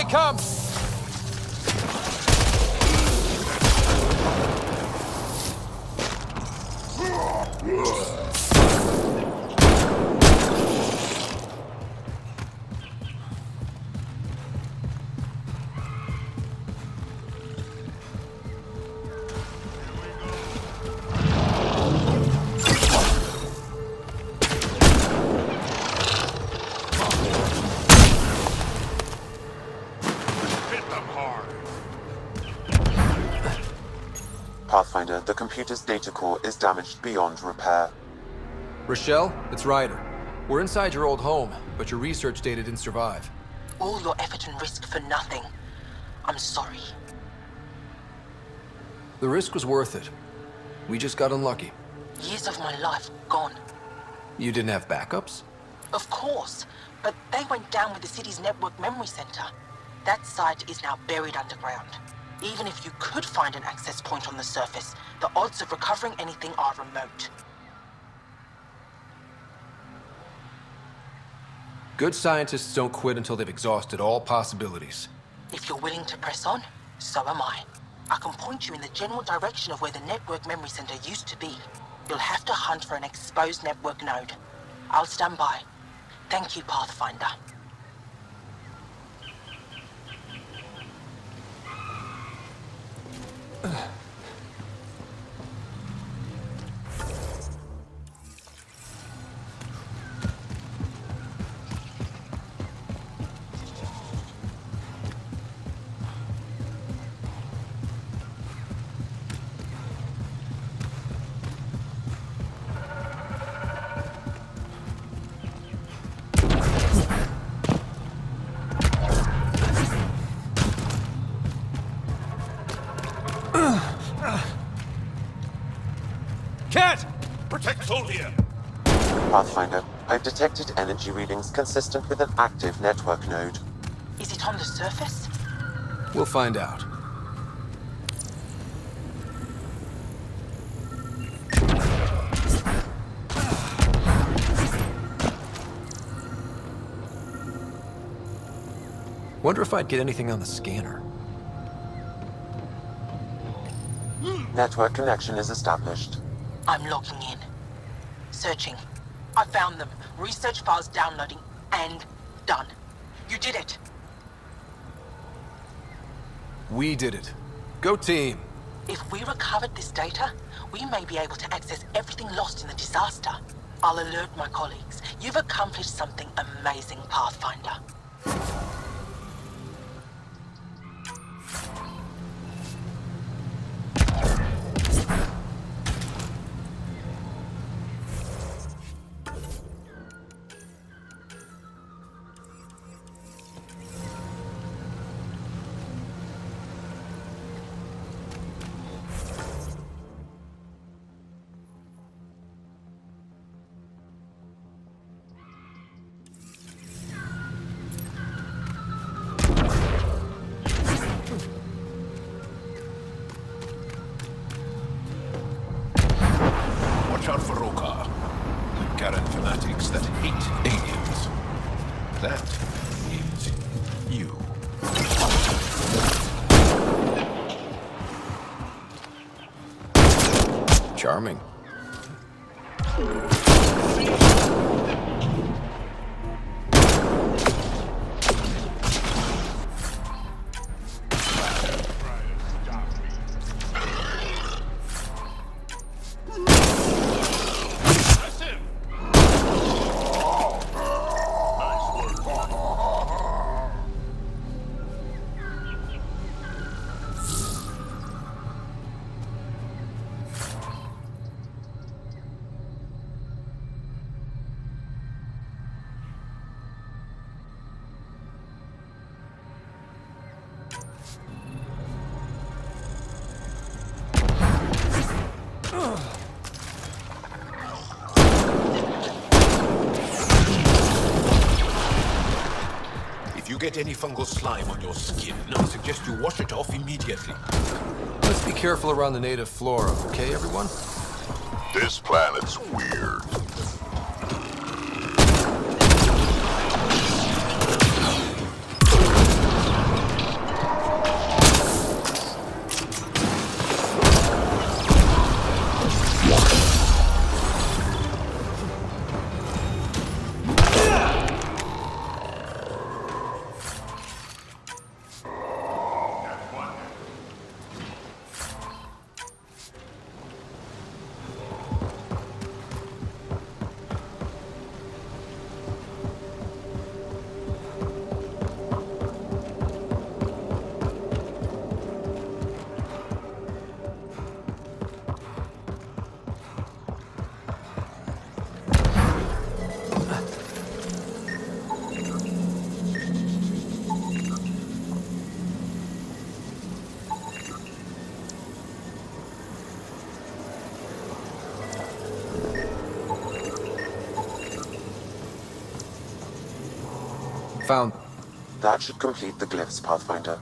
come! Pathfinder, the computer's data core is damaged beyond repair. Rochelle, it's Ryder. We're inside your old home, but your research data didn't survive. All your effort and risk for nothing. I'm sorry. The risk was worth it. We just got unlucky. Years of my life gone. You didn't have backups? Of course, but they went down with the city's network memory center. That site is now buried underground. Even if you could find an access point on the surface, the odds of recovering anything are remote. Good scientists don't quit until they've exhausted all possibilities. If you're willing to press on, so am I. I can point you in the general direction of where the network memory center used to be. You'll have to hunt for an exposed network node. I'll stand by. Thank you, Pathfinder. Cat! Protect Soldier! Pathfinder, I've detected energy readings consistent with an active network node. Is it on the surface? We'll find out. Wonder if I'd get anything on the scanner. Network connection is established. I'm logging in. Searching. I found them. Research files downloading and done. You did it. We did it. Go team. If we recovered this data, we may be able to access everything lost in the disaster. I'll alert my colleagues. You've accomplished something amazing, Pathfinder. Watch out for Rokar. The Garen fanatics that hate aliens. That is you. Charming. If you get any fungal slime on your skin, I suggest you wash it off immediately. Let's be careful around the native flora, okay, everyone? This planet's weird. Found... That should complete the glyphs, Pathfinder.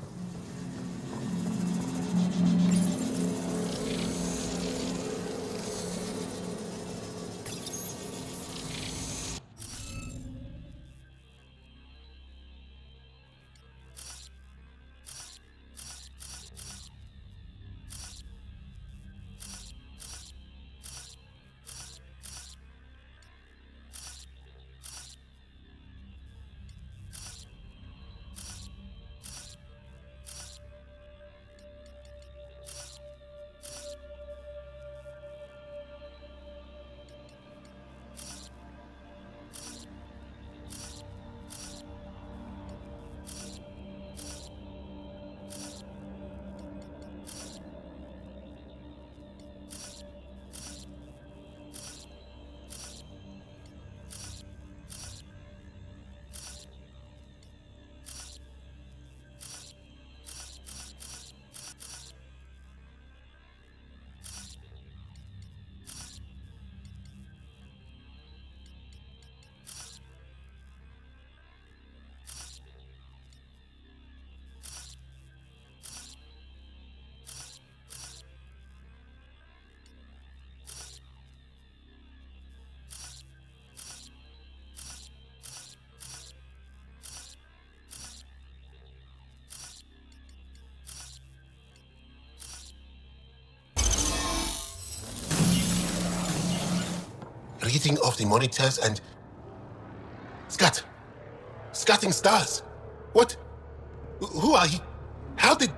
Reading of the monitors and... Scatting stars! What? Who are you? How did...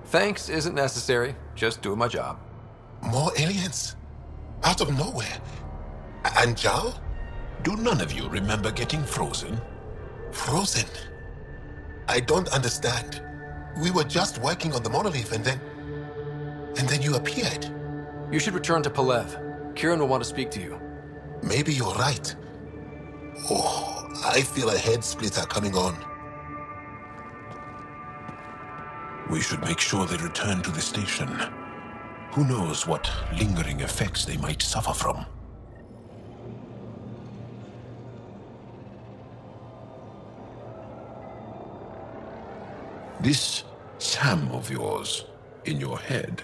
Thanks isn't necessary. Just doing my job. More aliens? Out of nowhere? And Jal? Do none of you remember getting frozen? Frozen? I don't understand. We were just working on the monolith and then you appeared. You should return to Palev. Kieran will want to speak to you. Maybe you're right. Oh, I feel a head splitter coming on. We should make sure they return to the station. Who knows what lingering effects they might suffer from. This Sam of yours, in your head,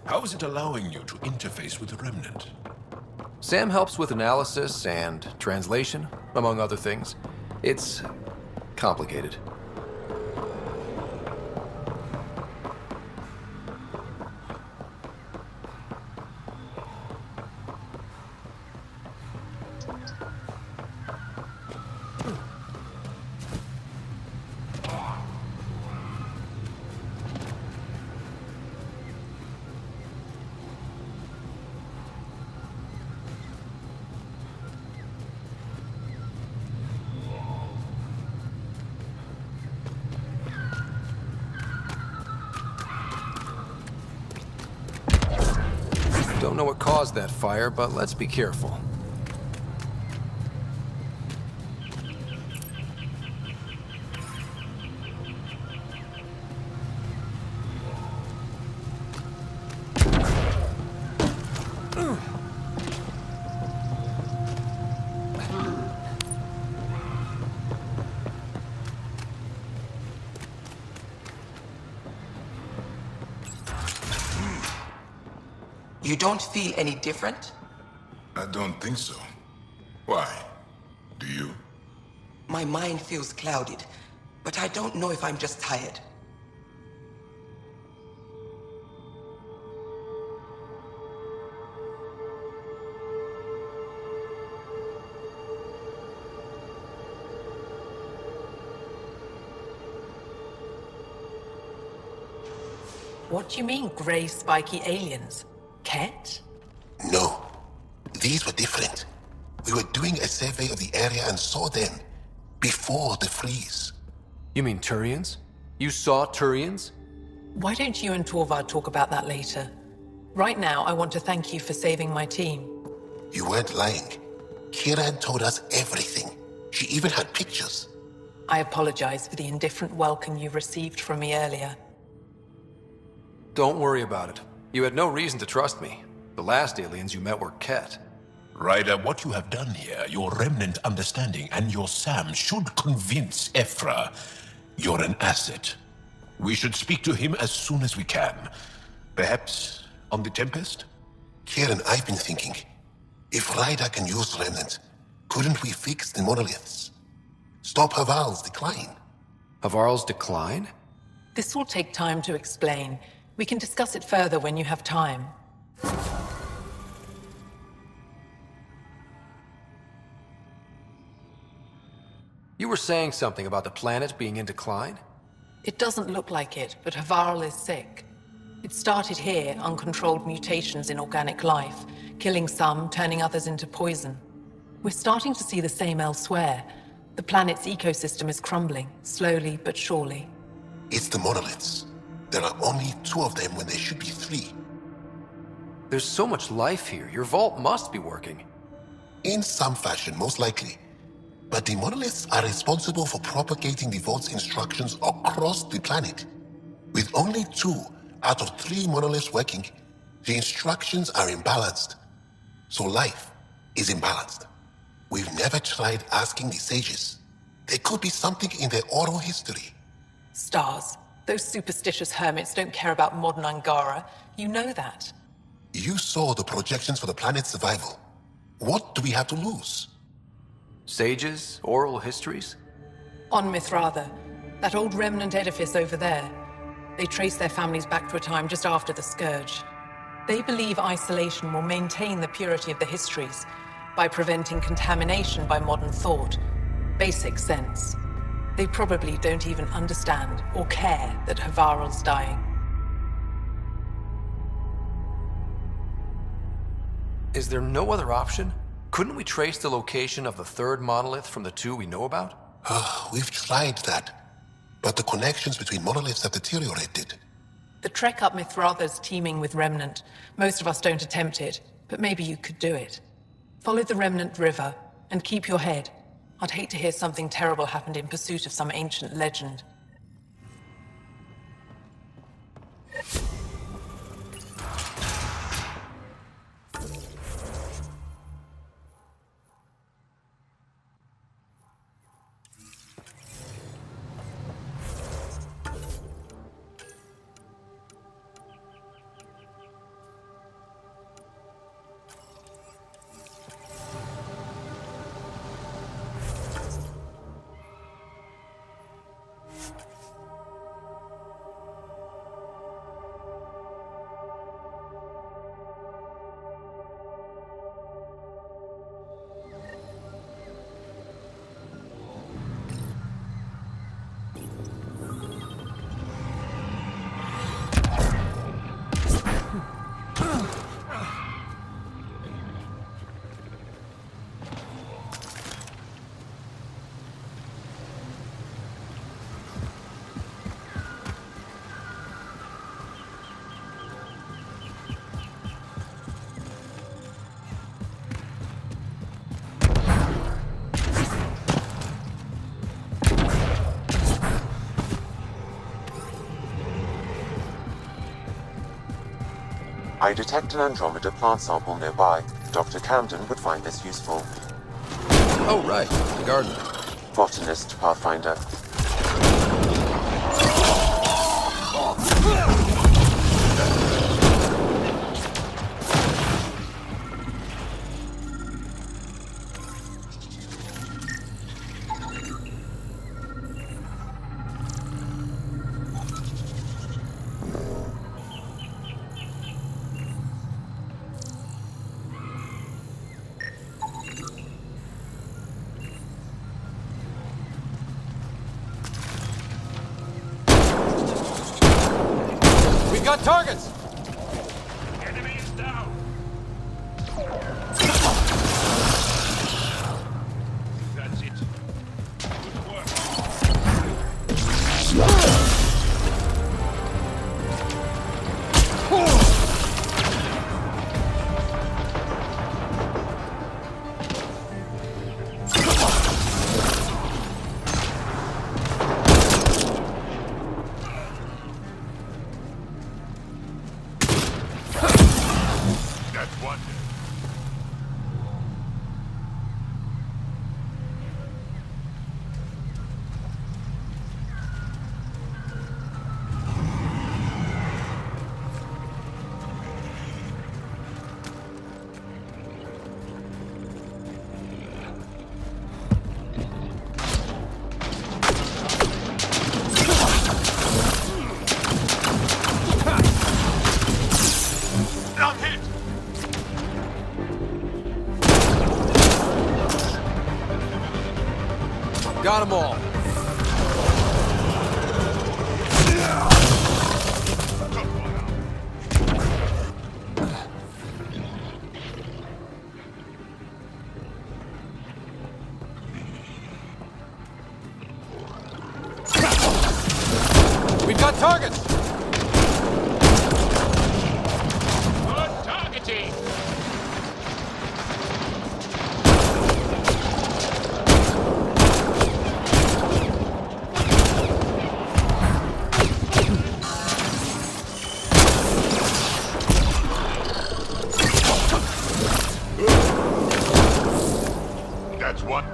how is it allowing you to interface with the Remnant? Sam helps with analysis and translation, among other things. It's complicated. Don't know what caused that fire, but let's be careful. You don't feel any different? I don't think so. Why? Do you? My mind feels clouded, but I don't know if I'm just tired. What do you mean, grey spiky aliens? Cat? No. These were different. We were doing a survey of the area and saw them before the freeze. You mean Turians? You saw Turians? Why don't you and Torvald talk about that later? Right now, I want to thank you for saving my team. You weren't lying. Kira had told us everything. She even had pictures. I apologize for the indifferent welcome you received from me earlier. Don't worry about it. You had no reason to trust me. The last aliens you met were Ket. Ryder, what you have done here, your remnant understanding and your Sam should convince Ephra you're an asset. We should speak to him as soon as we can. Perhaps on the Tempest? Kieran, I've been thinking, if Ryder can use remnant, couldn't we fix the monoliths? Stop Haval's decline? Havarl's decline? This will take time to explain. We can discuss it further when you have time. You were saying something about the planet being in decline? It doesn't look like it, but Havarl is sick. It started here, uncontrolled mutations in organic life, killing some, turning others into poison. We're starting to see the same elsewhere. The planet's ecosystem is crumbling, slowly but surely. It's the monoliths. There are only 2 of them when there should be 3. There's so much life here. Your vault must be working. In some fashion, most likely. But the monoliths are responsible for propagating the vault's instructions across the planet. With only 2 out of 3 monoliths working, the instructions are imbalanced. So life is imbalanced. We've never tried asking the sages. There could be something in their oral history. Stars. Those superstitious hermits don't care about modern Angara. You know that. You saw the projections for the planet's survival. What do we have to lose? Sages? Oral histories? On Mithratha, that old remnant edifice over there. They trace their families back to a time just after the Scourge. They believe isolation will maintain the purity of the histories by preventing contamination by modern thought. Basic sense. They probably don't even understand or care that Havarl's dying. Is there no other option? Couldn't we trace the location of the 3rd monolith from the 2 we know about? We've tried that. But the connections between monoliths have deteriorated. The trek up Mithratha's teeming with Remnant. Most of us don't attempt it, but maybe you could do it. Follow the Remnant River, and keep your head. I'd hate to hear something terrible happened in pursuit of some ancient legend. I detect an Andromeda plant sample nearby. Dr. Camden would find this useful. Oh, right. The gardener. Botanist, Pathfinder. We've got targets! Enemy is down! That's it. Good work. Got them all. We've got targets! Good targeting! That's one.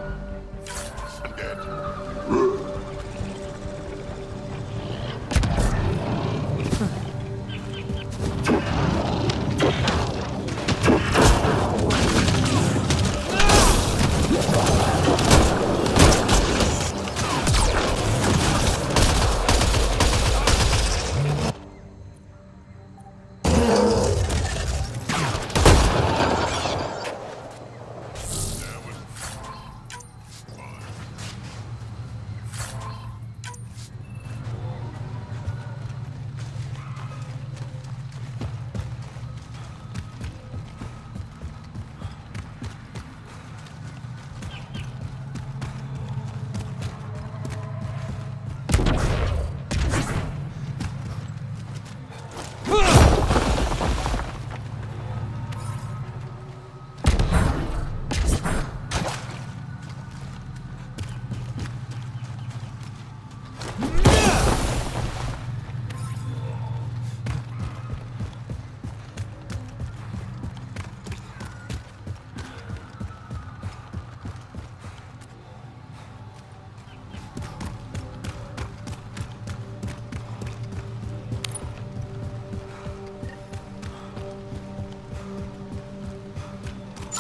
I'm dead.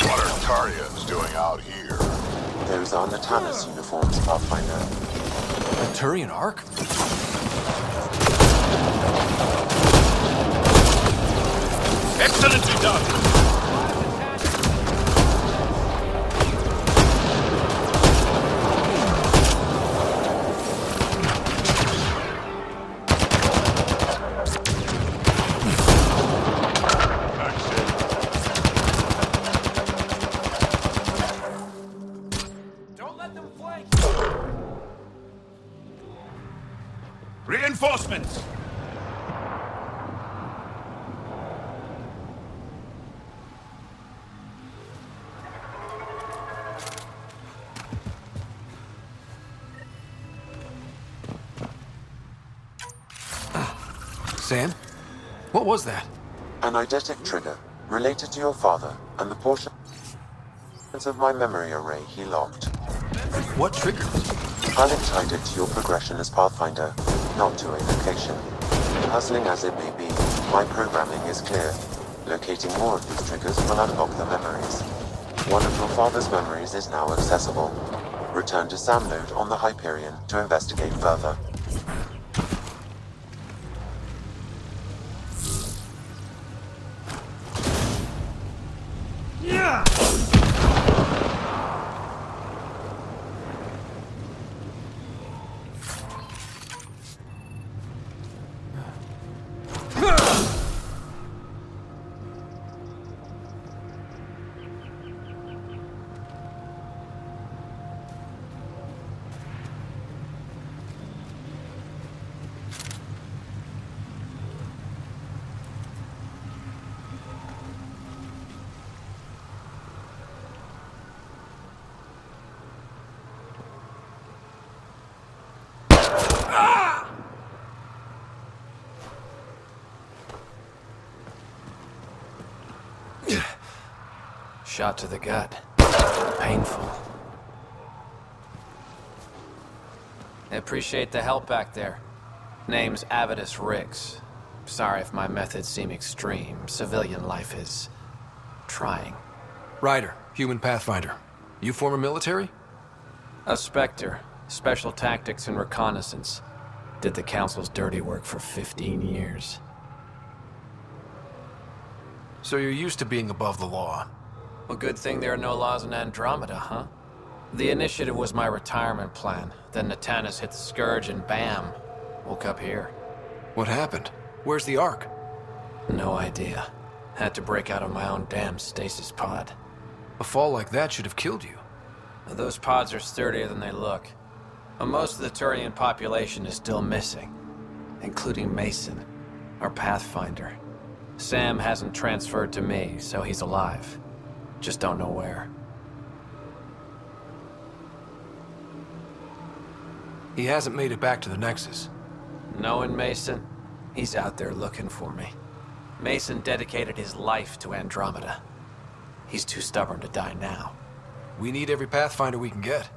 What are Tarians doing out here? Those are Natana's uniforms, Pathfinder. A Turian Ark? Excellently done! Don't let them flank! Reinforcements! Sam? What was that? An eidetic trigger, related to your father, and the portions of my memory array he locked. What triggered? I'll tie it to your progression as Pathfinder, not to a location. Puzzling as it may be, my programming is clear. Locating more of these triggers will unlock the memories. One of your father's memories is now accessible. Return to Sam Node on the Hyperion to investigate further. Shot to the gut. Painful. I appreciate the help back there. Name's Avidus Rix. Sorry if my methods seem extreme. Civilian life is trying. Ryder, human pathfinder. You former military? A Spectre. Special tactics and reconnaissance. Did the Council's dirty work for 15 years. So you're used to being above the law. Well, good thing there are no laws in Andromeda, huh? The initiative was my retirement plan. Then Natanis hit the Scourge and bam, woke up here. What happened? Where's the Ark? No idea. Had to break out of my own damn stasis pod. A fall like that should have killed you. Those pods are sturdier than they look. And most of the Turian population is still missing, including Mason, our Pathfinder. Sam hasn't transferred to me, so he's alive. Just don't know where. He hasn't made it back to the Nexus. Knowing Mason, he's out there looking for me. Mason dedicated his life to Andromeda. He's too stubborn to die now. We need every Pathfinder we can get.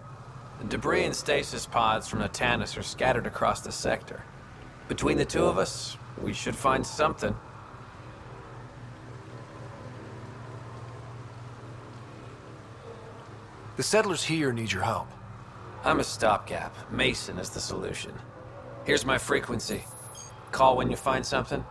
The debris and stasis pods from Natanis are scattered across the sector. Between the two of us, we should find something. The settlers here need your help. I'm a stopgap. Mason is the solution. Here's my frequency. Call when you find something.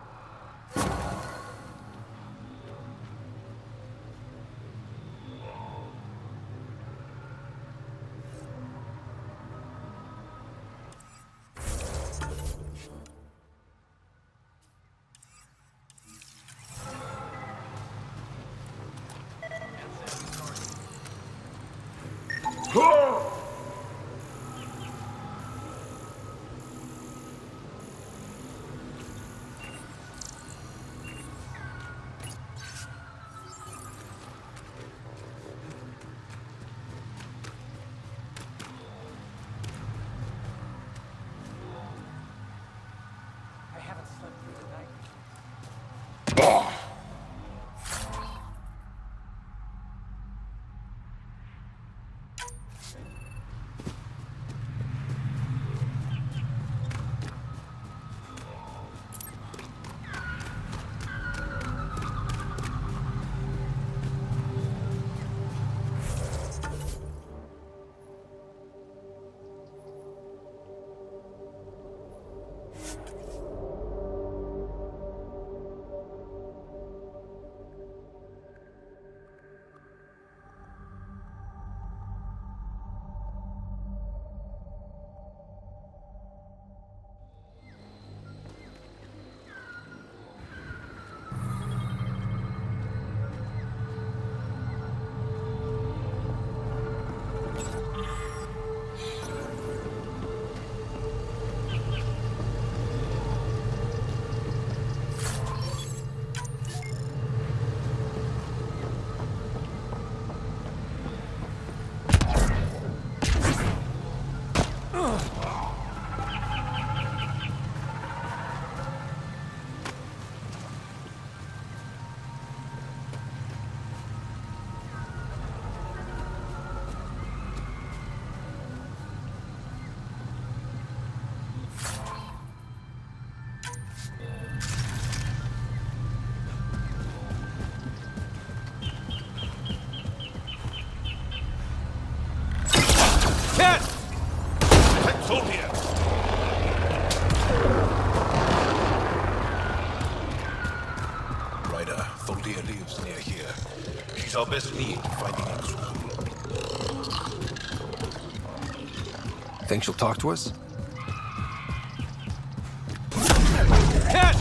Our best lead finding Andromeda. Think she'll talk to us? Head!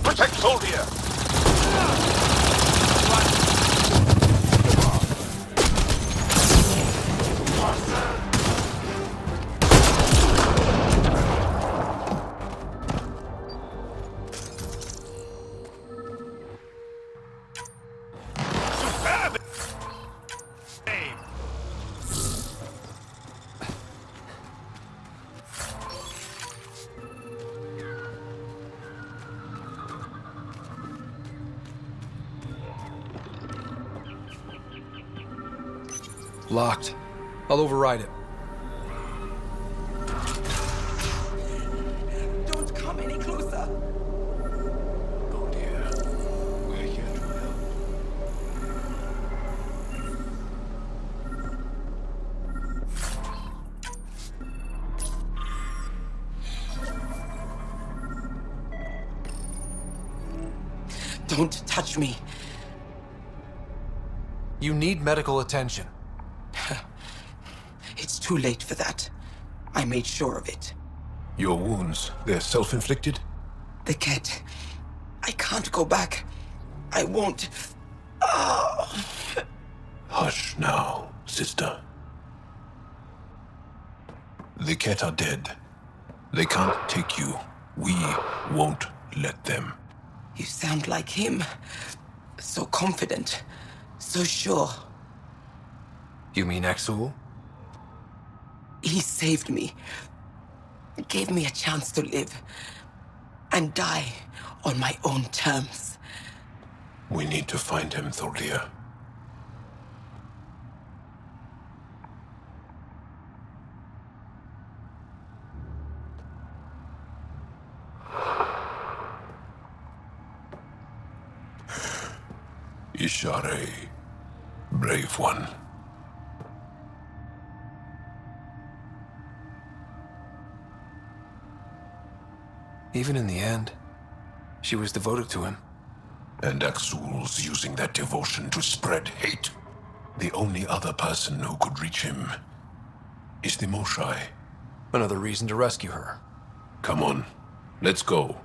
Protect Soldier! Locked. I'll override it. Don't come any closer. Oh dear. We're here to help. Don't touch me. You need medical attention. too late for that. I made sure of it. Your wounds, they're self-inflicted? The cat. I can't go back. I won't. Oh. Hush now, sister. The cat are dead. They can't take you. We won't let them. You sound like him. So confident. So sure. You mean Exul? He saved me. Gave me a chance to live. And die on my own terms. We need to find him, Thordia. Ishare, brave one. Even in the end, she was devoted to him. And Axul's using that devotion to spread hate. The only other person who could reach him is the Moshai. Another reason to rescue her. Come on, let's go.